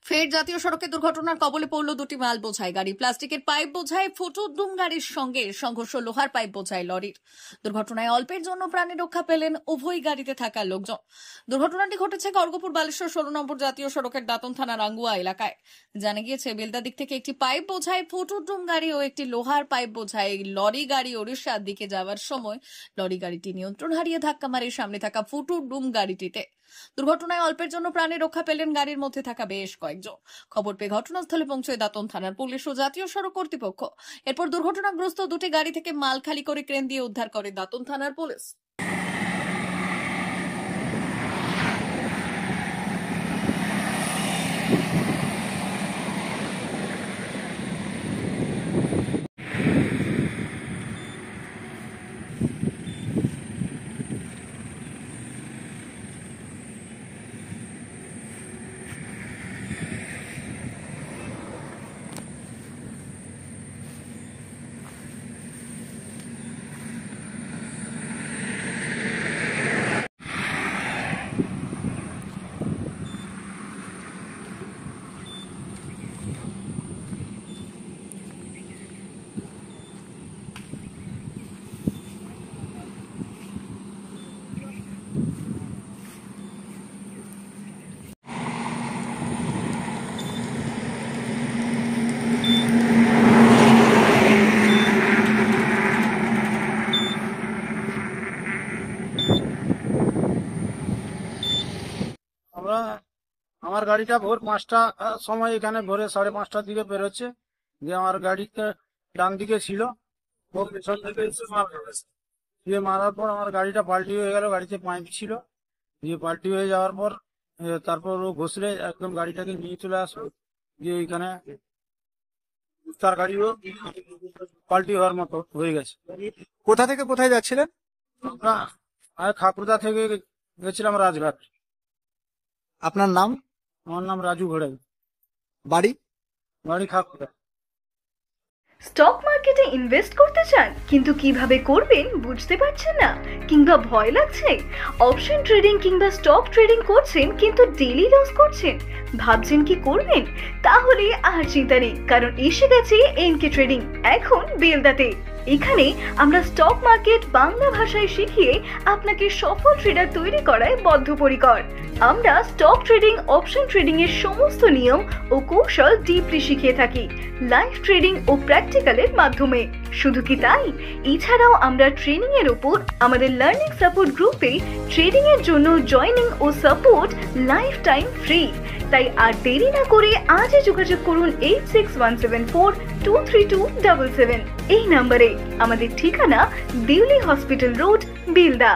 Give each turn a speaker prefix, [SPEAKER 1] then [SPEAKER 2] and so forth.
[SPEAKER 1] ফের জাতীয় সড়কে দুর্ঘটনার কবলে পড়ল দুটি মাল বোঝাই গাড়ি। প্লাস্টিকের পাইপ বোঝাই ফোটোডুম গাড়ির সঙ্গে সংঘর্ষ লোহার পাইপ বোঝাই লরির। দুর্ঘটনায় অল্পের জন্য প্রাণে রক্ষা পেলেন উভয় গাড়িতে থাকা লোকজন। দুর্ঘটনাটি ঘটেছে খড়গপুর বালেশ্বর 16 নম্বর জাতীয় সড়কের দাঁতন থানার আঙ্গুয়া এলাকায়। জানা গিয়েছে, বেলদা দিক থেকে একটি পাইপ বোঝাই ফোটোডুম গাড়ি ও একটি লোহার পাইপ বোঝাই লরি গাড়ি ওড়িশার দিকে যাওয়ার সময় লরি গাড়িটি নিয়ন্ত্রণ হারিয়ে ধাক্কা মারে সামনে থাকা ফোটোডুম গাড়িটিতে। দুর্ঘটনায় অল্পের জন্য প্রাণে রক্ষা পেলেন গাড়ির মধ্যে থাকা বেশ কয়েকজন। খবর পেয়ে ঘটনাস্থলে পৌঁছয় দাঁতন থানার পুলিশ ও জাতীয় সড়ক কর্তৃপক্ষ। এরপর দুর্ঘটনাগ্রস্ত দুটি গাড়ি থেকে মাল খালি করে ক্রেন দিয়ে উদ্ধার করে দাঁতন থানার পুলিশ।
[SPEAKER 2] আমার গাড়িটা ভোর 5টা সময় এখানে ভোরে 5:30টার দিকে বেরোচ্ছে। যে আমার গাড়িটা ডান দিকে ছিল, ও পেছন থেকে এসে দিয়ে মারার পর আমার গাড়িটা পাল্টি হয়ে গেল। গাড়িতে পাইপ ছিল, দিয়ে পাল্টি হয়ে যাওয়ার পর তারপর ও ঘষলে একদম গাড়িটাকে নিয়ে চলে আসলো। দিয়ে ওইখানে তার গাড়িও পাল্টি হওয়ার মতো হয়ে গেছে।
[SPEAKER 3] কোথা থেকে কোথায় যাচ্ছিলেন?
[SPEAKER 2] আমরা খাকুরদা থেকে গেছিলাম রাজঘাট।
[SPEAKER 3] আপনার নাম?
[SPEAKER 2] আমার নাম রাজু ঘোড়াই।
[SPEAKER 3] বাড়ি?
[SPEAKER 2] বাড়ি খাকুরদা।
[SPEAKER 4] স্টক মার্কেটে ইনভেস্ট করতে চান কিন্তু কিভাবে করবেন বুঝতে পারছেন না, কিংবা ভয় লাগছে? অপশন ট্রেডিং কিংবা স্টক ট্রেডিং করছেন কিন্তু ডেইলি লস করছেন, ভাবছেন কি করবেন? তাহলে আর চিন্তা নেই, কারণ এসে গেছে এনকে ট্রেডিং এখন বেলদাতে। এখানে আমরা স্টক মার্কেট বাংলা ভাষায় শিখিয়ে আপনাকে সফল ট্রেডার তৈরি করায় বদ্ধপরিকর। আমরা স্টক ট্রেডিং, অপশন ট্রেডিং এর সমস্ত নিয়ম ও কৌশল ডিপলি শিখিয়ে থাকি লাইভ ট্রেডিং ও প্র্যাকটিক্যালের মাধ্যমে। শুধু কি তাই, এছাড়াও আমরা ট্রেনিং এর উপর আমাদের লার্নিং সাপোর্ট গ্রুপে ট্রেডিং এর জন্য জয়েনিং ও সাপোর্ট লাইফ টাইম ফ্রি। তাই আর দেরি না করে আজই যোগাযোগ করুন 8617423277 এই নম্বরে। আমাদের ঠিকানা দিল্লি হসপিটাল রোড, বেলদা।